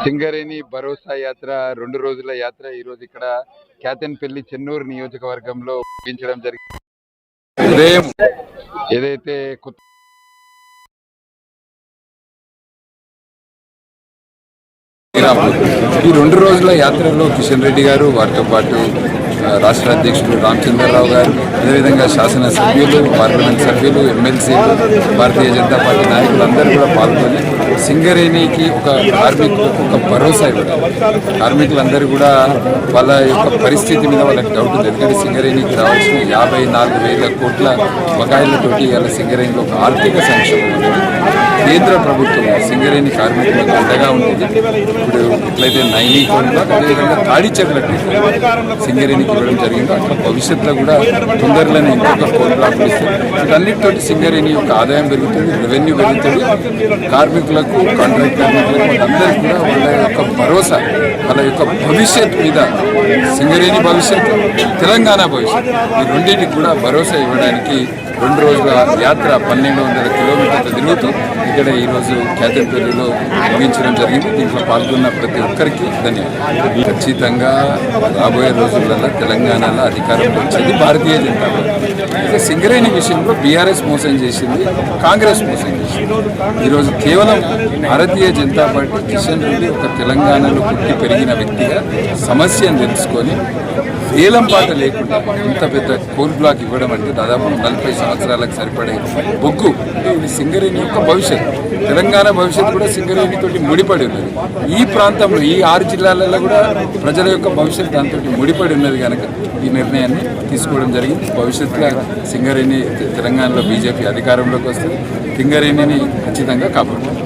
సింగరేణి భరోసా యాత్ర 2 రోజుల యాత్ర ఈ రోజు ఇక్కడ క్యాతన్పల్లి చెన్నూరు నియోజకవర్గంలో ముగించడం జరిగింది. ఉదయం ఏదైతే ఈ 2 రోజుల యాత్రలో కిషన్ రెడ్డి గారు, వారితో పాటు రాష్ట్ర అధ్యక్షులు రామచంద్రరావు గారు, అదేవిధంగా శాసనసభ్యులు, పార్లమెంట్ సభ్యులు, ఎమ్మెల్సీలు, భారతీయ జనతా పార్టీ నాయకులందరూ కూడా పాల్గొని సింగరేణికి ఒక కార్మికులకు ఒక భరోసా ఇవ్వడం. కార్మికులందరూ కూడా వాళ్ళ యొక్క పరిస్థితి మీద వాళ్ళకి డౌట్ ఉంది. ఎందుకంటే సింగరేణికి రావాల్సిన 54,000 కోట్ల బకాయిలతోటి ఇవాళ సింగరేణిలో ఒక ఆర్థిక సంక్షోభం ఉంది. కేంద్ర ప్రభుత్వం సింగరేణి కార్మికులకు అండగా ఉంటుంది. ఇప్పుడు ఎట్లయితే నైనీ కోట్లకు, అదేవిధంగా తాడిచెట్లకు సింగరేణికి ఇవ్వడం జరిగింది. అట్లా భవిష్యత్తులో కూడా తొందరలోనే ఇంకొక కోట్ బ్లాక్ ఇస్తుంది. వీటన్నిటితోటి సింగరేణి యొక్క ఆదాయం పెరుగుతుంది, రెవెన్యూ పెరుగుతుంది. కార్మికులకు, కాంట్రాక్ట్ కార్మికులకు అందరికీ కూడా వాళ్ళ యొక్క భరోసా, వాళ్ళ యొక్క భవిష్యత్ మీద, సింగరేణి భవిష్యత్తు, తెలంగాణ భవిష్యత్తు, ఈ రెండింటికి కూడా భరోసా ఇవ్వడానికి 2 రోజుల యాత్ర 1200 కిలోమీటర్లు తిరుగుతూ ఇక్కడ ఈరోజు క్యాతన్పల్లిలో ముగించడం జరిగింది. దీంట్లో పాల్గొన్న ప్రతి ఒక్కరికి ధన్యవాదాలు. ఖచ్చితంగా రాబోయే రోజులలో తెలంగాణలో అధికారంలో వచ్చేది భారతీయ జనతా పార్టీ. సింగరేణి విషయంలో బీఆర్ఎస్ మోసం చేసింది, కాంగ్రెస్ మోసం చేసింది. ఈరోజు కేవలం భారతీయ జనతా పార్టీ, కిషన్ రెడ్డి ఒక తెలంగాణలో పుట్టి పెరిగిన వ్యక్తిగా సమస్యను తెలుసుకొని వేలం పాట లేకుండా ఇంత పెద్ద కోల్ బ్లాక్ ఇవ్వడం అంటే దాదాపు 40 సంవత్సరాలకు సరిపడే బొగ్గు. ఇది సింగరేణి యొక్క భవిష్యత్తు, తెలంగాణ భవిష్యత్తు కూడా సింగరేణితోటి ముడిపడి ఉన్నది. ఈ ప్రాంతంలో ఈ 6 జిల్లాలలో కూడా ప్రజల యొక్క భవిష్యత్తు దాంతో ముడిపడి ఉన్నది కనుక ఈ నిర్ణయాన్ని తీసుకోవడం జరిగింది. భవిష్యత్తులో సింగరేణి తెలంగాణలో బీజేపీ అధికారంలోకి వస్తుంది. సింగరేణిని ఖచ్చితంగా కాపాడుతుంది.